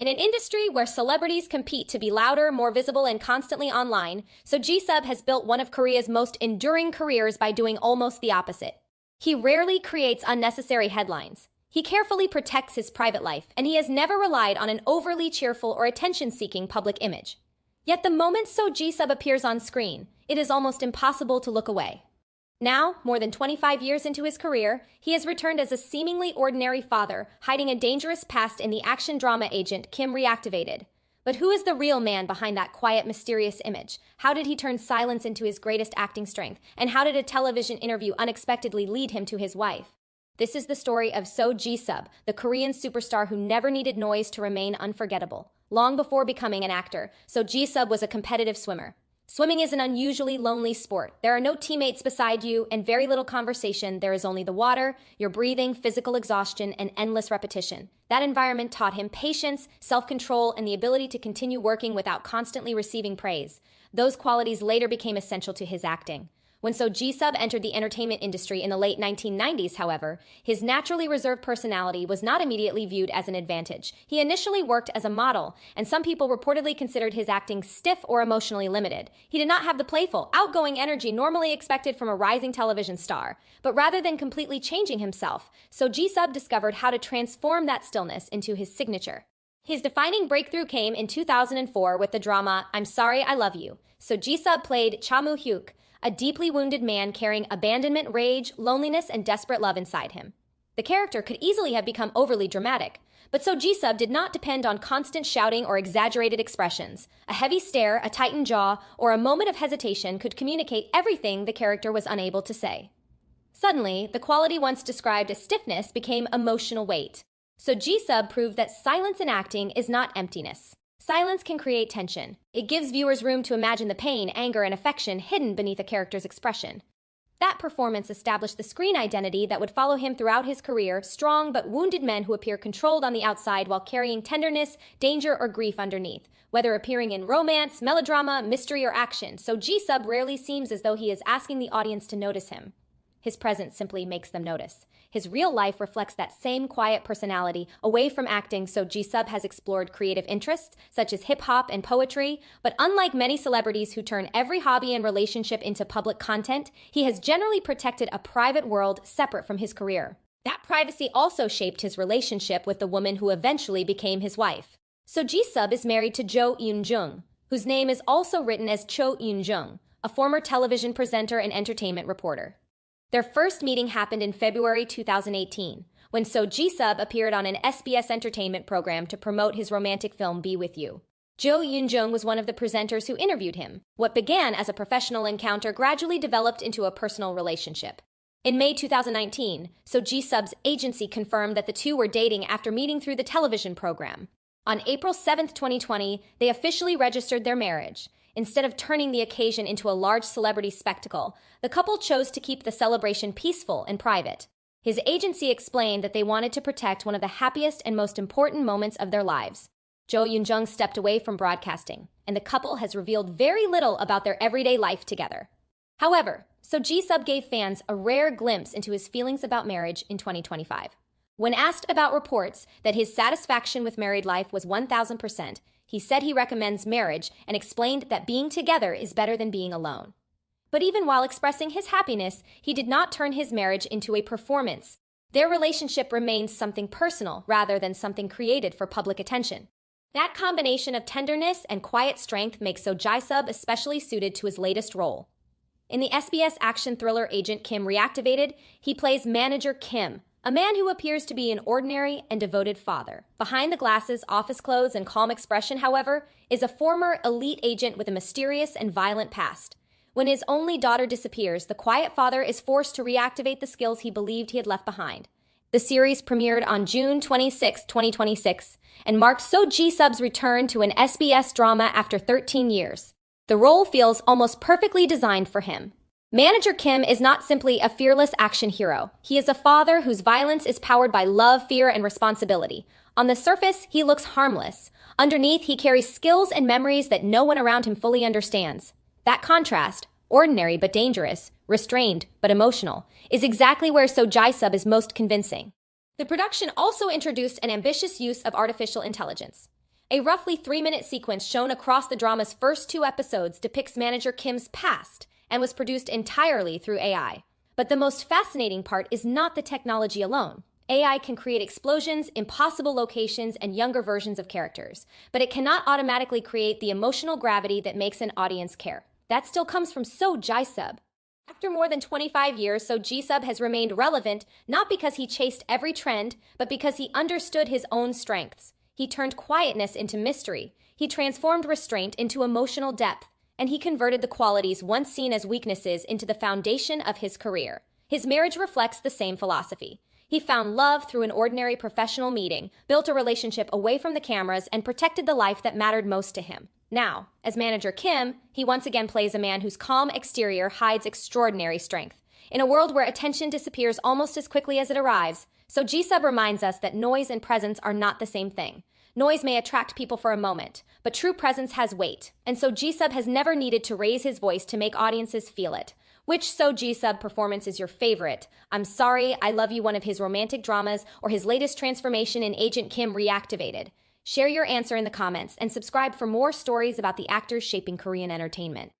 In an industry where celebrities compete to be louder, more visible, and constantly online, So Ji-sub has built one of Korea's most enduring careers by doing almost the opposite. He rarely creates unnecessary headlines. He carefully protects his private life, and he has never relied on an overly cheerful or attention-seeking public image. Yet the moment So Ji-sub appears on screen, it is almost impossible to look away. Now, more than 25 years into his career, he has returned as a seemingly ordinary father, hiding a dangerous past in the action drama agent Kim Reactivated. But who is the real man behind that quiet, mysterious image? How did he turn silence into his greatest acting strength? And how did a television interview unexpectedly lead him to his wife? This is the story of So Ji-sub, the Korean superstar who never needed noise to remain unforgettable. Long before becoming an actor, So Ji-sub was a competitive swimmer. Swimming is an unusually lonely sport. There are no teammates beside you and very little conversation. There is only the water, your breathing, physical exhaustion, and endless repetition. That environment taught him patience, self-control, and the ability to continue working without constantly receiving praise. Those qualities later became essential to his acting. When So Ji-sub entered the entertainment industry in the late 1990s, however, his naturally reserved personality was not immediately viewed as an advantage. He initially worked as a model, and some people reportedly considered his acting stiff or emotionally limited. He did not have the playful, outgoing energy normally expected from a rising television star. But rather than completely changing himself, So Ji-sub discovered how to transform that stillness into his signature. His defining breakthrough came in 2004 with the drama I'm Sorry, I Love You. So Ji-sub played Cha Moo-hyuk, a deeply wounded man carrying abandonment, rage, loneliness, and desperate love inside him. The character could easily have become overly dramatic, but So Ji-sub did not depend on constant shouting or exaggerated expressions. A heavy stare, a tightened jaw, or a moment of hesitation could communicate everything the character was unable to say. Suddenly, the quality once described as stiffness became emotional weight. So Ji-sub proved that silence in acting is not emptiness. Silence can create tension. It gives viewers room to imagine the pain, anger, and affection hidden beneath a character's expression. That performance established the screen identity that would follow him throughout his career, strong but wounded men who appear controlled on the outside while carrying tenderness, danger, or grief underneath. Whether appearing in romance, melodrama, mystery, or action, So Ji-sub rarely seems as though he is asking the audience to notice him. His presence simply makes them notice. His real life reflects that same quiet personality. Away from acting, So Ji-sub has explored creative interests, such as hip-hop and poetry, but unlike many celebrities who turn every hobby and relationship into public content, he has generally protected a private world separate from his career. That privacy also shaped his relationship with the woman who eventually became his wife. So Ji-sub is married to Jo Eun-jung, whose name is also written as Cho Eun-jung, a former television presenter and entertainment reporter. Their first meeting happened in February 2018, when So Ji-sub appeared on an SBS entertainment program to promote his romantic film Be With You. Jo Eun-jung was one of the presenters who interviewed him. What began as a professional encounter gradually developed into a personal relationship. In May 2019, So Ji-sub's agency confirmed that the two were dating after meeting through the television program. On April 7, 2020, they officially registered their marriage. Instead of turning the occasion into a large celebrity spectacle, the couple chose to keep the celebration peaceful and private. His agency explained that they wanted to protect one of the happiest and most important moments of their lives. Jo Eun-jung stepped away from broadcasting, and the couple has revealed very little about their everyday life together. However, So Ji-sub gave fans a rare glimpse into his feelings about marriage in 2025. When asked about reports that his satisfaction with married life was 1,000%, he said he recommends marriage and explained that being together is better than being alone. But even while expressing his happiness, he did not turn his marriage into a performance. Their relationship remained something personal rather than something created for public attention. That combination of tenderness and quiet strength makes So Ji-sub especially suited to his latest role. In the SBS action thriller agent Kim Reactivated, he plays Manager Kim, a man who appears to be an ordinary and devoted father. Behind the glasses, office clothes, and calm expression, however, is a former elite agent with a mysterious and violent past. When his only daughter disappears, the quiet father is forced to reactivate the skills he believed he had left behind. The series premiered on June 26, 2026, and marked So Ji-sub's return to an SBS drama after 13 years. The role feels almost perfectly designed for him. Manager Kim is not simply a fearless action hero. He is a father whose violence is powered by love, fear, and responsibility. On the surface, he looks harmless. Underneath, he carries skills and memories that no one around him fully understands. That contrast, ordinary but dangerous, restrained but emotional, is exactly where So Ji-sub is most convincing. The production also introduced an ambitious use of artificial intelligence. A roughly 3-minute sequence shown across the drama's first 2 episodes depicts manager Kim's past and was produced entirely through AI. But the most fascinating part is not the technology alone. AI can create explosions, impossible locations, and younger versions of characters, but it cannot automatically create the emotional gravity that makes an audience care. That still comes from G-Sub. After more than 25 years, G-Sub has remained relevant not because he chased every trend, but because he understood his own strengths. He turned quietness into mystery. He transformed restraint into emotional depth, and he converted the qualities once seen as weaknesses into the foundation of his career. His marriage reflects the same philosophy. He found love through an ordinary professional meeting, built a relationship away from the cameras, and protected the life that mattered most to him. Now, as manager Kim, he once again plays a man whose calm exterior hides extraordinary strength. In a world where attention disappears almost as quickly as it arrives, G-Sub reminds us that noise and presence are not the same thing. Noise may attract people for a moment, but true presence has weight, and G-Sub has never needed to raise his voice to make audiences feel it. Which G-Sub performance is your favorite? I'm Sorry, I Love You, one of his romantic dramas, or his latest transformation in Agent Kim Reactivated? Share your answer in the comments and subscribe for more stories about the actors shaping Korean entertainment.